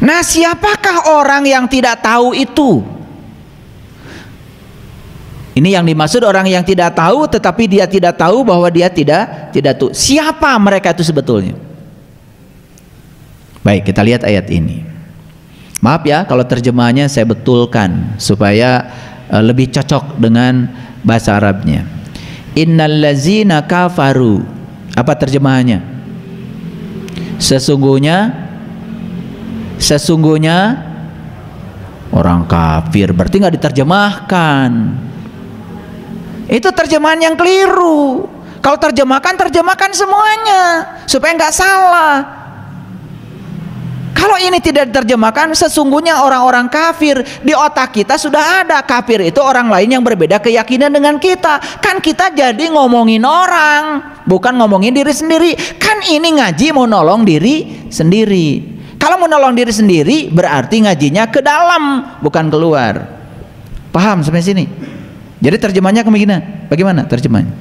Nah, siapakah orang yang tidak tahu itu? Ini yang dimaksud orang yang tidak tahu, tetapi dia tidak tahu bahwa dia tidak tahu. Siapa mereka itu sebetulnya? Baik, kita lihat ayat ini. Maaf ya kalau terjemahannya saya betulkan supaya lebih cocok dengan bahasa Arabnya. Innallazina kafaru. Apa terjemahannya? Sesungguhnya orang kafir. Berarti nggak diterjemahkan. Itu terjemahan yang keliru. Kalau terjemahkan semuanya supaya nggak salah. Kalau ini tidak diterjemahkan, sesungguhnya orang-orang kafir, di otak kita sudah ada kafir itu orang lain yang berbeda keyakinan dengan kita. Kan kita jadi ngomongin orang, bukan ngomongin diri sendiri. Kan ini ngaji mau nolong diri sendiri. Kalau mau nolong diri sendiri berarti ngajinya ke dalam, bukan keluar. Paham sampai sini? Jadi terjemahnya bagaimana terjemahnya?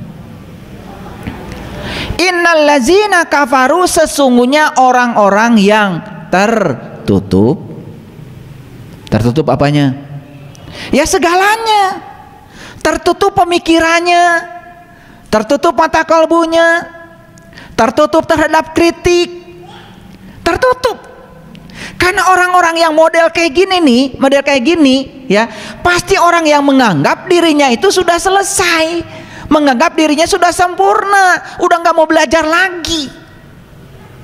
Innallazina kafaru, sesungguhnya orang-orang yang tertutup apanya? Ya segalanya. Tertutup pemikirannya, tertutup mata kalbunya, tertutup terhadap kritik, tertutup. Karena orang-orang yang model kayak gini ya, pasti orang yang menganggap dirinya itu sudah selesai, menganggap dirinya sudah sempurna, udah nggak mau belajar lagi.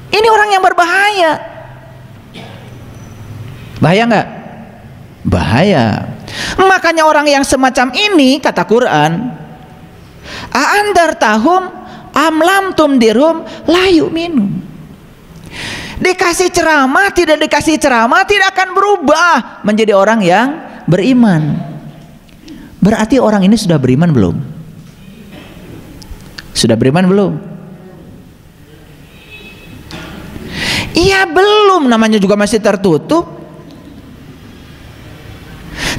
Ini orang yang berbahaya. Bahaya nggak? Bahaya. Makanya orang yang semacam ini, kata Quran, a'andartahum amlam tumdirhum la yu'minun. Dikasih ceramah, tidak dikasih ceramah, tidak akan berubah menjadi orang yang beriman. Berarti orang ini sudah beriman belum? Sudah beriman belum? Iya belum, namanya juga masih tertutup.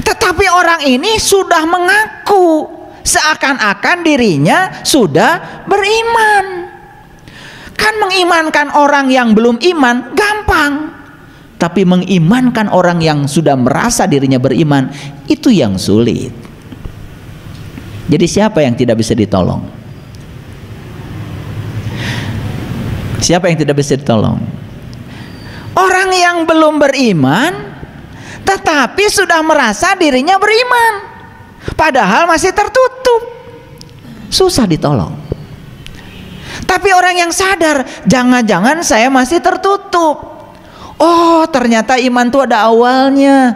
Tetapi orang ini sudah mengaku seakan-akan dirinya sudah beriman. Kan mengimankan orang yang belum iman gampang, tapi mengimankan orang yang sudah merasa dirinya beriman itu yang sulit. Jadi siapa yang tidak bisa ditolong? Siapa yang tidak bisa ditolong? Orang yang belum beriman tetapi sudah merasa dirinya beriman, padahal masih tertutup, susah ditolong. Tapi orang yang sadar, jangan-jangan saya masih tertutup. Oh ternyata iman itu ada awalnya.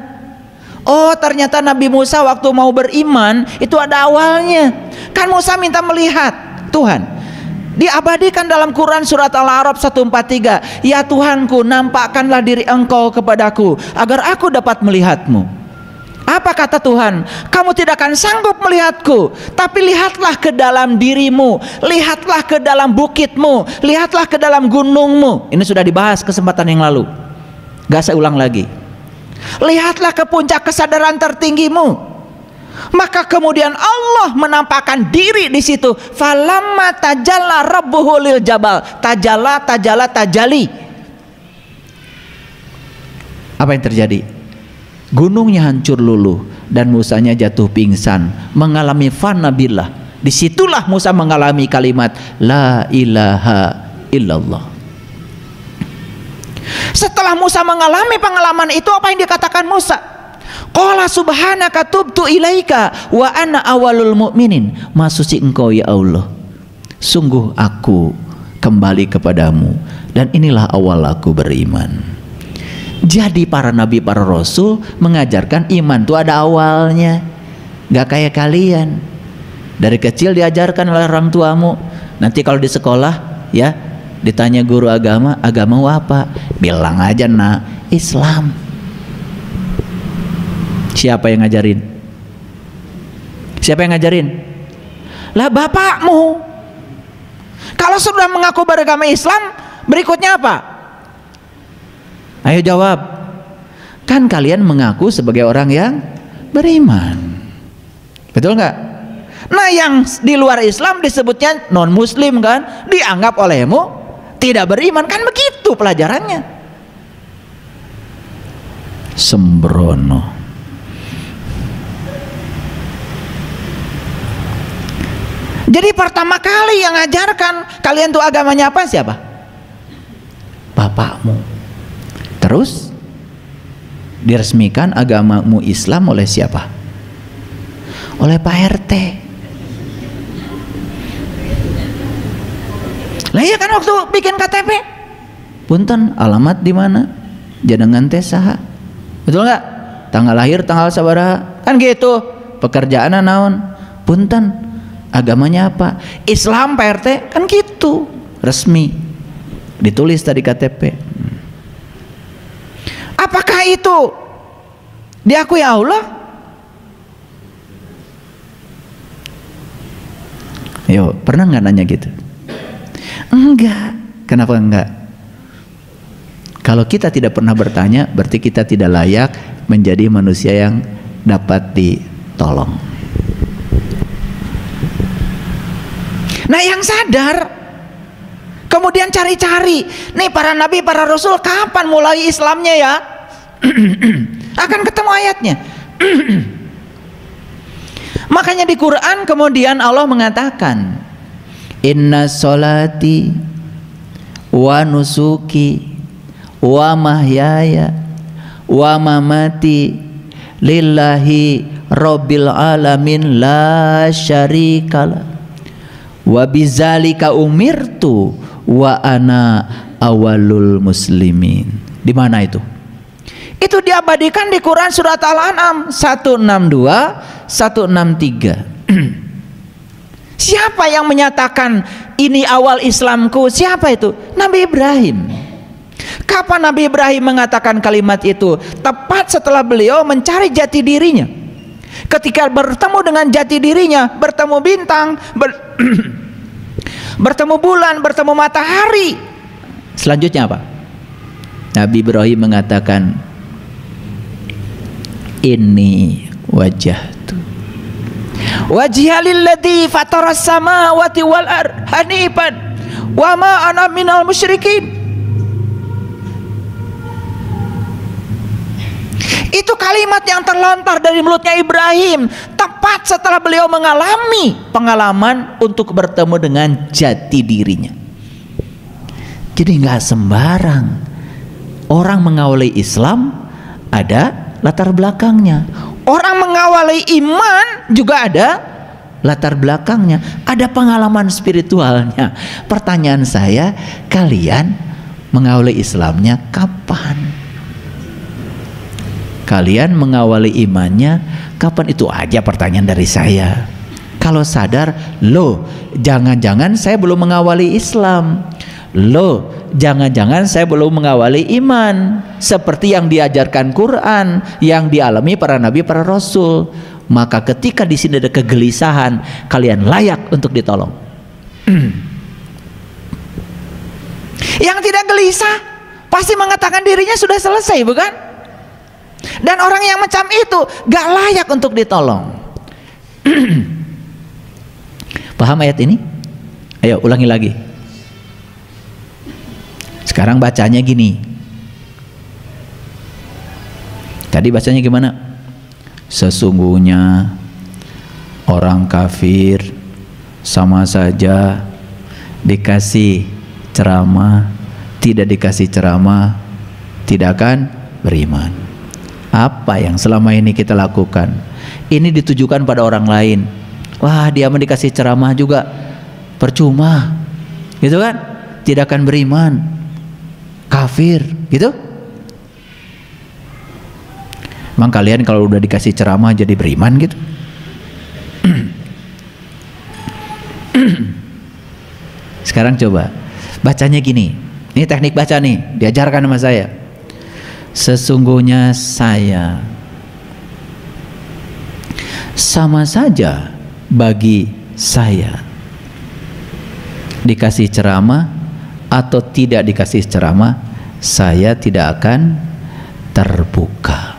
Oh ternyata Nabi Musa waktu mau beriman itu ada awalnya. Kan Musa minta melihat Tuhan. Diabadikan dalam Quran surat Al-A'raf 143. Ya Tuhanku, nampakkanlah diri Engkau kepadaku agar aku dapat melihatmu. Apa kata Tuhan? Kamu tidak akan sanggup melihatku, tapi lihatlah ke dalam dirimu, lihatlah ke dalam bukitmu, lihatlah ke dalam gunungmu. Ini sudah dibahas kesempatan yang lalu, gak saya ulang lagi. Lihatlah ke puncak kesadaran tertinggimu. Maka kemudian Allah menampakkan diri di situ. Falamma tajalla rabbuhu lil jabal, tajali. Apa yang terjadi? Gunungnya hancur luluh dan Musanya jatuh pingsan, mengalami fana billah. Disitulah Musa mengalami kalimat la ilaha illallah. Setelah Musa mengalami pengalaman itu, apa yang dikatakan Musa? Qala subhanaka tubtu ilaika wa ana awalul mu'minin. Maha suci Engkau ya Allah, sungguh aku kembali kepadamu dan inilah awal aku beriman. Jadi para nabi, para rasul mengajarkan iman itu ada awalnya. Gak kayak kalian dari kecil diajarkan oleh orang tuamu. Nanti kalau di sekolah ya ditanya guru agama, agamamu apa? Bilang aja Islam. Siapa yang ngajarin? Siapa yang ngajarin? Lah bapakmu. Kalau sudah mengaku beragama Islam, berikutnya apa? Ayo jawab. Kan kalian mengaku sebagai orang yang beriman, betul nggak? Nah yang di luar Islam disebutnya non muslim kan, dianggap olehmu tidak beriman, kan begitu pelajarannya. Sembrono. Jadi pertama kali yang ngajarkan kalian tuh agamanya apa? Siapa? Bapakmu. Terus diresmikan agamamu Islam oleh siapa? Oleh Pak RT. Lah iya kan waktu bikin KTP, punten alamat di mana? Jangan teh saha. Betul nggak? Tanggal lahir, tanggal sabaraha. Kan gitu. Pekerjaan naon? Punten. Agamanya apa? Islam Pak RT. Kan gitu. Resmi. Ditulis tadi KTP. Apakah itu diakui Allah? Yo, pernah nggak nanya gitu? Enggak. Kenapa enggak? Kalau kita tidak pernah bertanya, berarti kita tidak layak menjadi manusia yang dapat ditolong. Nah, yang sadar kemudian cari-cari, nih para nabi, para rasul kapan mulai Islamnya ya? Akan ketemu ayatnya. Makanya di Quran kemudian Allah mengatakan, inna sholati wa nusuki wa mahyaya wa mamati lillahi rabbil alamin la syarikalah wa bizalika umirtu wa ana awalul muslimin. Di mana itu? Itu diabadikan di Quran surat Al-An'am 162 163. Siapa yang menyatakan ini awal Islamku? Siapa itu? Nabi Ibrahim. Kapan Nabi Ibrahim mengatakan kalimat itu? Tepat setelah beliau mencari jati dirinya. Ketika bertemu dengan jati dirinya, bertemu bintang, bertemu bulan, bertemu matahari. Selanjutnya apa? Nabi Ibrahim mengatakan, inni wajjahtu wajhiya lilladzi fataras samawati wal ardh hanifan wa ma ana minal musyrikin. Itu kalimat yang terlontar dari mulutnya Ibrahim tepat setelah beliau mengalami pengalaman untuk bertemu dengan jati dirinya. Jadi nggak sembarang orang mengawali Islam, ada latar belakangnya. Orang mengawali iman juga ada latar belakangnya, ada pengalaman spiritualnya. Pertanyaan saya, kalian mengawali Islamnya kapan? Kalian mengawali imannya kapan? Itu aja pertanyaan dari saya. Kalau sadar, loh, jangan-jangan saya belum mengawali Islam. Loh, jangan-jangan saya belum mengawali iman seperti yang diajarkan Quran, yang dialami para nabi, para rasul. Maka ketika di sini ada kegelisahan, kalian layak untuk ditolong. Yang tidak gelisah pasti mengatakan dirinya sudah selesai, bukan? Dan orang yang macam itu gak layak untuk ditolong. Paham ayat ini? Ayo ulangi lagi. Sekarang bacanya gini. Tadi bacanya gimana? Sesungguhnya orang kafir sama saja dikasih ceramah, tidak dikasih ceramah, tidak akan beriman. Apa yang selama ini kita lakukan? Ini ditujukan pada orang lain. Wah, dia mah dikasih ceramah juga percuma, gitu kan? Tidak akan beriman, kafir, gitu. Emang kalian kalau udah dikasih ceramah jadi beriman gitu? Sekarang coba bacanya gini. Ini teknik baca nih, diajarkan sama saya. Sesungguhnya saya, sama saja bagi saya dikasih ceramah atau tidak dikasih ceramah, saya tidak akan terbuka.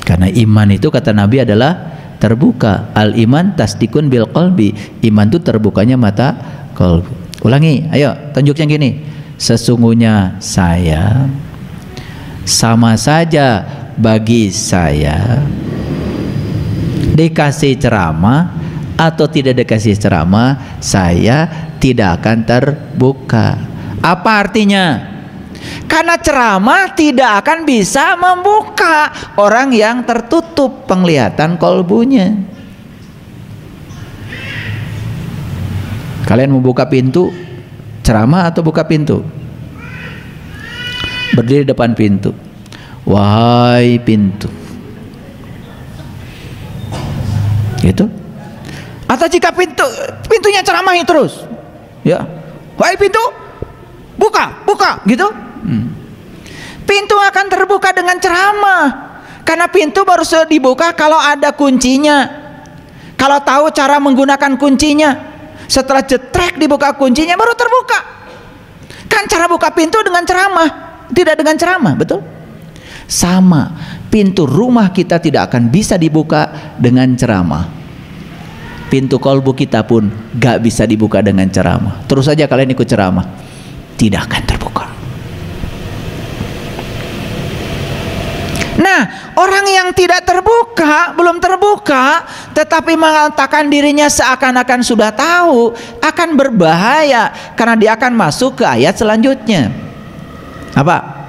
Karena iman itu kata Nabi adalah terbuka. Al iman tasdikun bil qalbi. Iman itu terbukanya mata qalbi. Ulangi, ayo tunjuknya gini. Sesungguhnya saya, sama saja bagi saya dikasih ceramah atau tidak dikasih ceramah, saya tidak akan terbuka. Apa artinya? Karena ceramah tidak akan bisa membuka orang yang tertutup penglihatan kolbunya. Kalian mau buka pintu, ceramah atau buka pintu? Berdiri depan pintu. Wahai pintu. Gitu. Atau jika pintunya ceramahi terus, ya, wahai pintu, buka, gitu. Pintu akan terbuka dengan ceramah, karena pintu baru dibuka kalau ada kuncinya, kalau tahu cara menggunakan kuncinya. Setelah jetrek dibuka kuncinya baru terbuka. Kan cara buka pintu dengan ceramah, tidak dengan ceramah, betul? Sama, pintu rumah kita tidak akan bisa dibuka dengan ceramah. Pintu kolbu kita pun gak bisa dibuka dengan ceramah. Terus saja kalian ikut ceramah, tidak akan terbuka. Nah, orang yang tidak terbuka, belum terbuka, tetapi mengatakan dirinya seakan-akan sudah tahu, akan berbahaya, karena dia akan masuk ke ayat selanjutnya. Apa?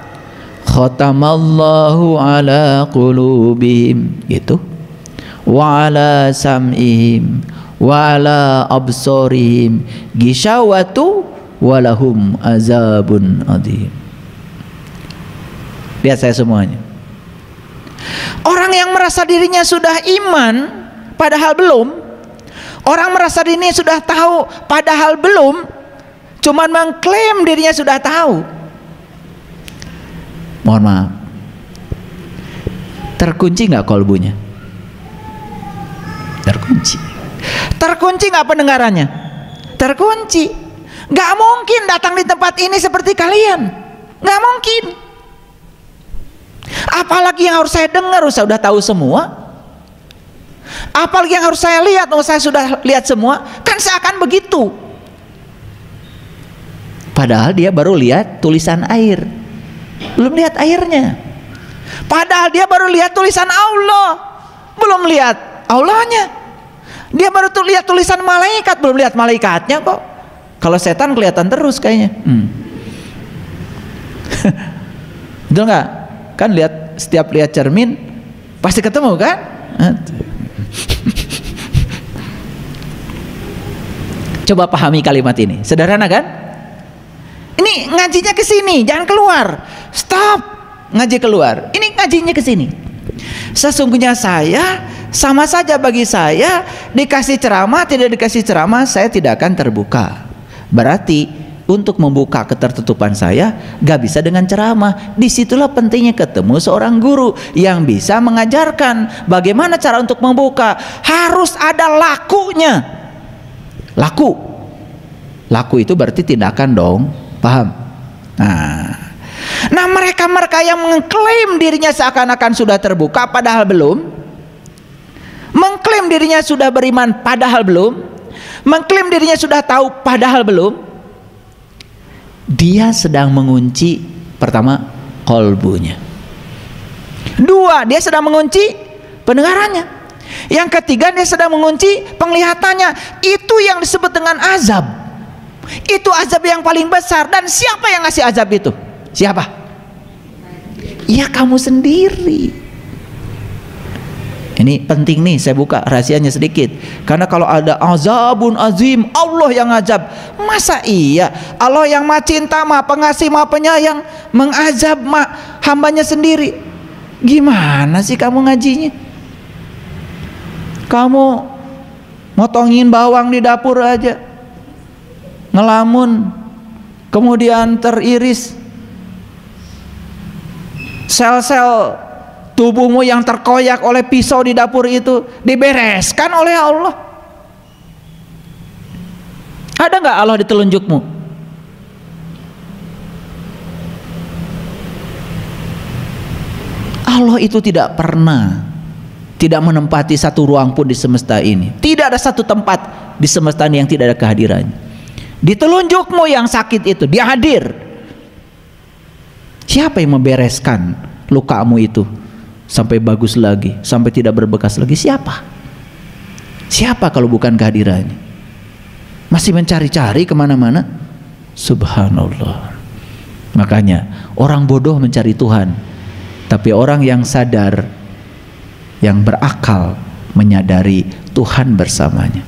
Khatamallahu ala qulubihim, gitu. Wa ala sam'ihim wa ala absarihim gishawatu walahum azabun adzim. Lihat saya semuanya. Orang yang merasa dirinya sudah iman padahal belum, orang merasa dirinya sudah tahu padahal belum, cuman mengklaim dirinya sudah tahu. Mohon maaf, terkunci nggak kolbunya? Terkunci. Terkunci nggak pendengarannya? Terkunci. Nggak mungkin datang di tempat ini seperti kalian, nggak mungkin. Apalagi yang harus saya dengar, saya sudah tahu semua. Apalagi yang harus saya lihat, saya sudah lihat semua. Kan seakan begitu. Padahal dia baru lihat tulisan air, belum lihat airnya. Padahal dia baru lihat tulisan Allah, belum lihat Allahnya. Dia baru lihat tulisan malaikat, belum lihat malaikatnya kok. Kalau setan kelihatan terus kayaknya. Betul nggak? Kan setiap lihat cermin pasti ketemu kan? Coba pahami kalimat ini, sederhana kan? Ini ngajinya ke sini, jangan keluar. Stop, ngaji keluar. Ini ngajinya ke sini. Sesungguhnya saya sama saja bagi saya, dikasih ceramah tidak dikasih ceramah, saya tidak akan terbuka. Berarti untuk membuka ketertutupan saya gak bisa dengan ceramah. Disitulah pentingnya ketemu seorang guru yang bisa mengajarkan bagaimana cara untuk membuka. Harus ada lakunya. Laku itu berarti tindakan dong, paham? Nah mereka yang mengklaim dirinya seakan-akan sudah terbuka padahal belum, mengklaim dirinya sudah beriman padahal belum, mengklaim dirinya sudah tahu padahal belum, dia sedang mengunci, pertama, kolbunya. Dua, dia sedang mengunci pendengarannya. Yang ketiga, dia sedang mengunci penglihatannya. Itu yang disebut dengan azab. Itu azab yang paling besar. Dan siapa yang ngasih azab itu? Siapa? Ya kamu sendiri. Ini penting nih, saya buka rahasianya sedikit. Karena kalau ada azabun azim, Allah yang azab. Masa iya Allah yang maha cinta, maha pengasih, maha penyayang mengazab hambanya sendiri? Gimana sih kamu ngajinya? Kamu motongin bawang di dapur aja, ngelamun, kemudian teriris, sel-sel tubuhmu yang terkoyak oleh pisau di dapur itu dibereskan oleh Allah. Ada nggak Allah di telunjukmu? Allah itu tidak pernah tidak menempati satu ruang pun di semesta ini. Tidak ada satu tempat di semesta ini yang tidak ada kehadirannya. Di telunjukmu yang sakit itu dia hadir. Siapa yang membereskan lukamu itu? sampai bagus lagi, sampai tidak berbekas lagi. Siapa? Siapa kalau bukan kehadirannya? Masih mencari-cari kemana-mana. Subhanallah. Makanya orang bodoh mencari Tuhan, tapi orang yang sadar, yang berakal, menyadari Tuhan bersamanya.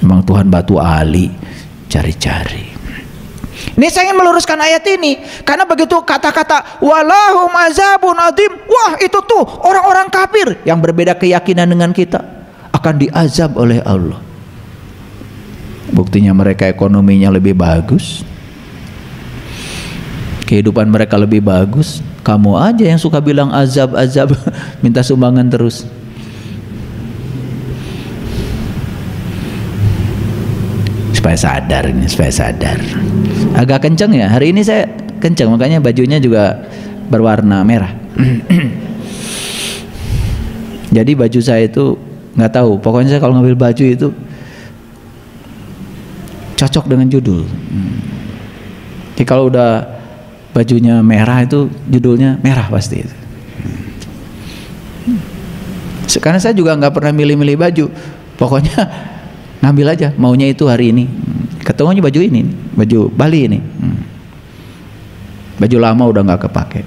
Memang Tuhan batu ali, cari-cari. Ini saya ingin meluruskan ayat ini, karena begitu kata-kata walahum azabun adim, wah itu tuh orang-orang kafir yang berbeda keyakinan dengan kita akan diazab oleh Allah. Buktinya mereka ekonominya lebih bagus, kehidupan mereka lebih bagus. Kamu aja yang suka bilang azab-azab, minta sumbangan terus. Supaya sadar ini, supaya sadar. Agak kenceng ya, hari ini saya kenceng, makanya bajunya juga berwarna merah. Jadi baju saya itu nggak tahu, pokoknya saya kalau ngambil baju itu cocok dengan judul. Jadi kalau udah bajunya merah itu judulnya merah pasti. Karena saya juga nggak pernah milih-milih baju, pokoknya ngambil aja maunya itu hari ini. Ketemunya baju ini, baju Bali ini. Baju lama udah nggak kepake.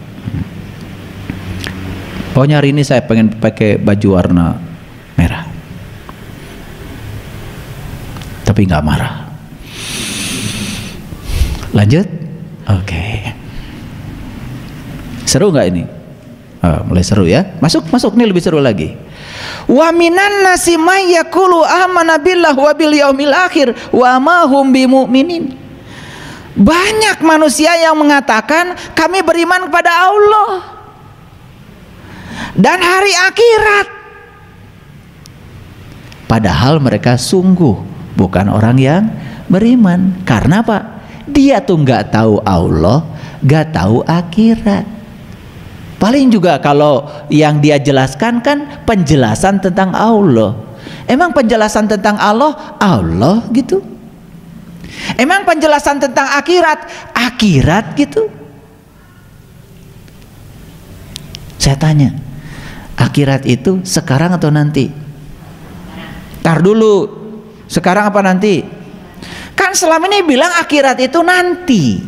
Pokoknya hari ini saya pengen pakai baju warna merah. Tapi nggak marah. Lanjut, oke. Seru nggak ini? Mulai seru ya. Masuk nih lebih seru lagi. Wa minan nasi may yaqulu amana billah wa bil yaumil akhir wa ma hum bimumin. Banyak manusia yang mengatakan kami beriman kepada Allah dan hari akhirat, padahal mereka sungguh bukan orang yang beriman. Karena apa? Dia tuh nggak tahu Allah, nggak tahu akhirat. Paling juga kalau yang dia jelaskan kan penjelasan tentang Allah. Emang penjelasan tentang Allah, Allah gitu? Emang penjelasan tentang akhirat, akhirat gitu? Saya tanya, akhirat itu sekarang atau nanti? Tar dulu, sekarang apa nanti? Kan selama ini bilang akhirat itu nanti.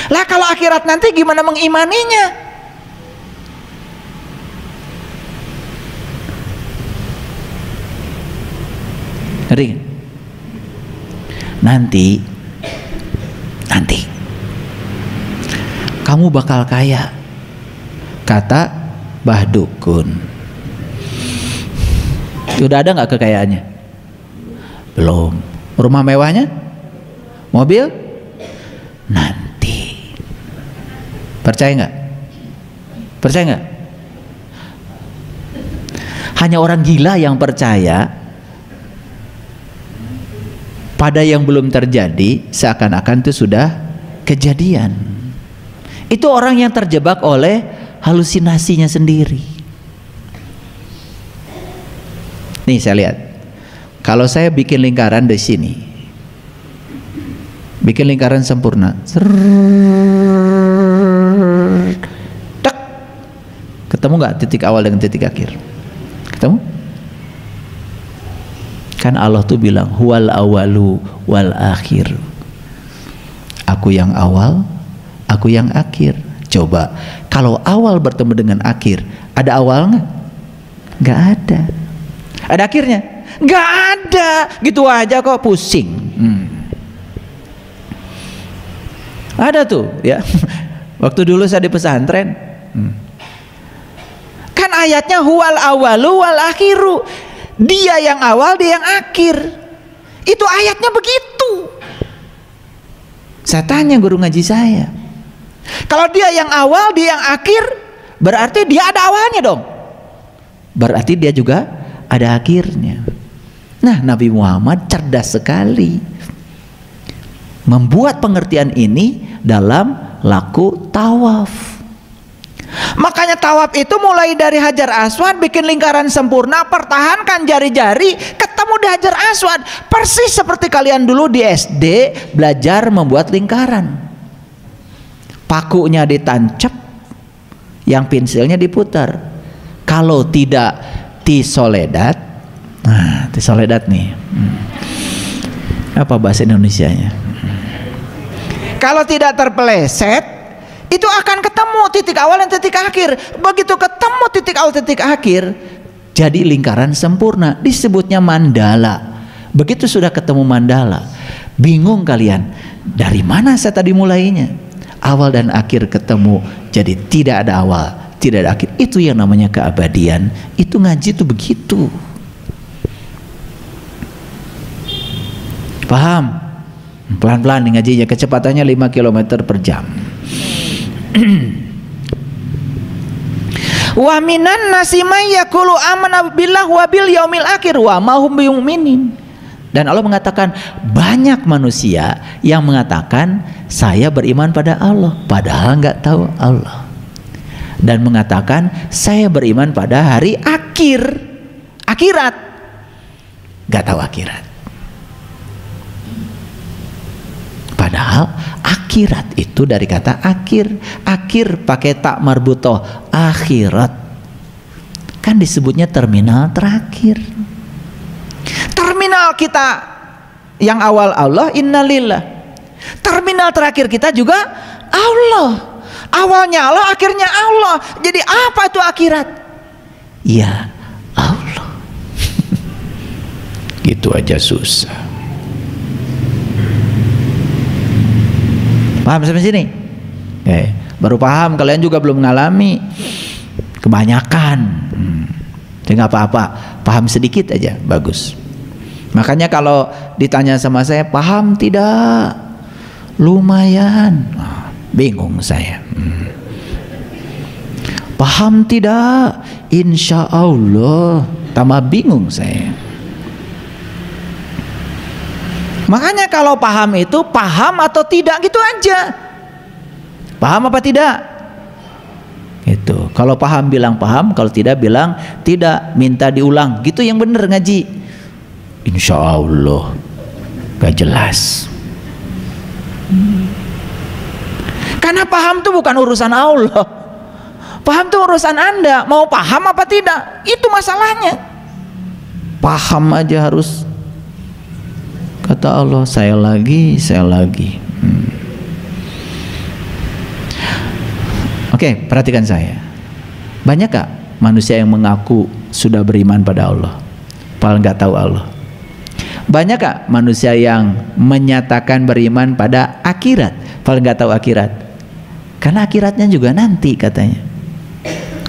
Lah kalau akhirat nanti gimana mengimaninya? Ngeri? Nanti kamu bakal kaya, kata Mbah Dukun. Udah ada nggak kekayaannya? Belum. Rumah mewahnya? Mobil? Nanti. Percaya nggak? Percaya nggak? Hanya orang gila yang percaya pada yang belum terjadi seakan-akan itu sudah kejadian. Itu orang yang terjebak oleh halusinasinya sendiri. Nih saya lihat, kalau saya bikin lingkaran di sini, bikin lingkaran sempurna, tak, ketemu nggak titik awal dengan titik akhir? Ketemu? Kan Allah tuh bilang huwal awalu wal akhir. Aku yang awal, aku yang akhir. Coba kalau awal bertemu dengan akhir, ada awal nggak? Nggak ada. Ada akhirnya? Nggak ada. Gitu aja kok pusing. Ada tuh ya. Waktu dulu saya di pesantren, kan ayatnya huwal awalu wal akhiru. Dia yang awal, dia yang akhir. Itu ayatnya begitu. Saya tanya guru ngaji saya, kalau dia yang awal, dia yang akhir, berarti dia ada awalnya dong. Berarti dia juga ada akhirnya. Nah, Nabi Muhammad cerdas sekali membuat pengertian ini dalam laku tawaf. Makanya tawaf itu mulai dari Hajar Aswad, bikin lingkaran sempurna, pertahankan jari-jari, ketemu di Hajar Aswad. Persis seperti kalian dulu di SD belajar membuat lingkaran. Pakunya ditancap, yang pensilnya diputar. Kalau tidak tisoledat, nah tisoledat nih, apa bahasa Indonesianya? Kalau tidak terpeleset, itu akan ketemu titik awal dan titik akhir. Begitu ketemu titik awal titik akhir, jadi lingkaran sempurna, disebutnya mandala. Begitu sudah ketemu mandala, bingung kalian, dari mana saya tadi mulainya? Awal dan akhir ketemu, jadi tidak ada awal, tidak ada akhir. Itu yang namanya keabadian. Itu ngaji itu begitu. Paham? Pelan-pelan nih ngajinya, kecepatannya 5 km per jam. Wa minan nasi may yaqulu amanna billahi wa bil yaumil akhir wa ma hum bimumin. Dan Allah mengatakan, banyak manusia yang mengatakan saya beriman pada Allah, padahal nggak tahu Allah. Dan mengatakan saya beriman pada hari akhirat, nggak tahu akhirat. Padahal akhirat itu dari kata akhir pakai tak marbutoh, akhirat kan disebutnya terminal terakhir. Terminal kita yang awal Allah, innalillah. Terminal terakhir kita juga Allah. Awalnya Allah, akhirnya Allah. Jadi apa itu akhirat? Ya Allah. Gitu aja susah. Paham sampai sini? Oke. Baru paham, kalian juga belum mengalami. Kebanyakan. Jadi nggak apa-apa, paham sedikit aja, bagus. Makanya kalau ditanya sama saya, paham tidak? Lumayan. Bingung saya. Paham tidak? Insya Allah. Tambah bingung saya. Makanya kalau paham itu paham atau tidak gitu aja. Paham apa tidak? Itu. Kalau paham bilang paham, kalau tidak bilang tidak, minta diulang. Gitu yang bener ngaji. Insya Allah gak jelas. Karena paham itu bukan urusan Allah. Paham itu urusan Anda. Mau paham apa tidak, itu masalahnya. Paham aja harus. Kata Allah, saya lagi. Oke, perhatikan saya. Banyak gak manusia yang mengaku sudah beriman pada Allah, padahal nggak tahu Allah? Banyak gak manusia yang menyatakan beriman pada akhirat, padahal nggak tahu akhirat? Karena akhiratnya juga nanti katanya.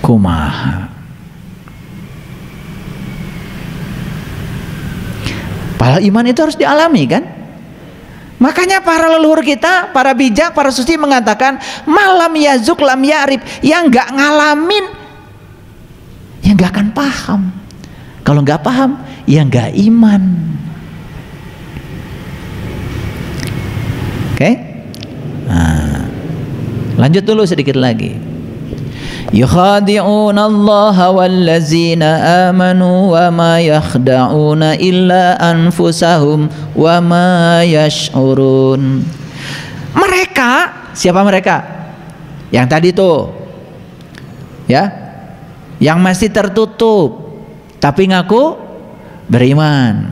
Kumaha. Padahal iman itu harus dialami kan? Makanya para leluhur kita, para bijak, para suci mengatakan malam yazuk lam yarib, yang nggak ngalamin, yang nggak akan paham. Kalau nggak paham, ya nggak iman. Oke? Nah, lanjut dulu sedikit lagi. Yukhadi'una Allah wallazina amanu wa ma yakhda'una illa anfusahum wa ma yash'urun. Mereka, siapa mereka? Yang tadi tuh, ya, yang masih tertutup tapi ngaku beriman.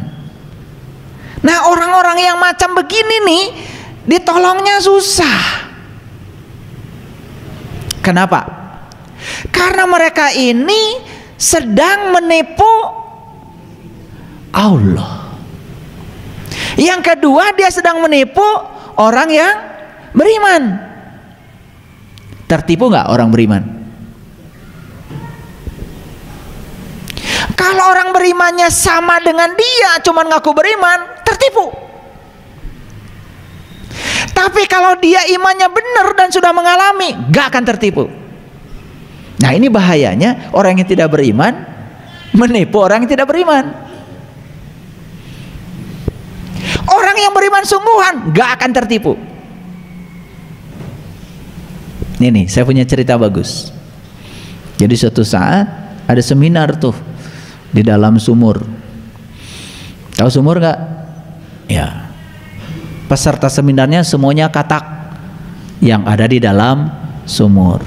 Nah, orang-orang yang macam begini nih ditolongnya susah. Kenapa? Karena mereka ini sedang menipu Allah. Yang kedua, dia sedang menipu orang yang beriman. Tertipu nggak orang beriman? Kalau orang berimannya sama dengan dia, cuman ngaku beriman, tertipu. Tapi kalau dia imannya benar dan sudah mengalami, nggak akan tertipu. Nah, ini bahayanya orang yang tidak beriman menipu orang yang tidak beriman. Orang yang beriman sungguhan gak akan tertipu. Ini saya punya cerita bagus. Jadi suatu saat ada seminar tuh di dalam sumur. Tahu sumur gak? Ya. Peserta seminarnya semuanya katak yang ada di dalam sumur.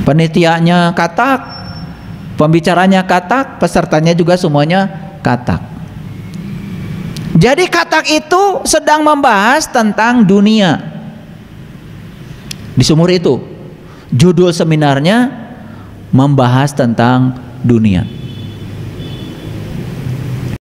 Penitianya katak, pembicaranya katak, pesertanya juga semuanya katak. Jadi katak itu sedang membahas tentang dunia. Di sumur itu judul seminarnya membahas tentang dunia.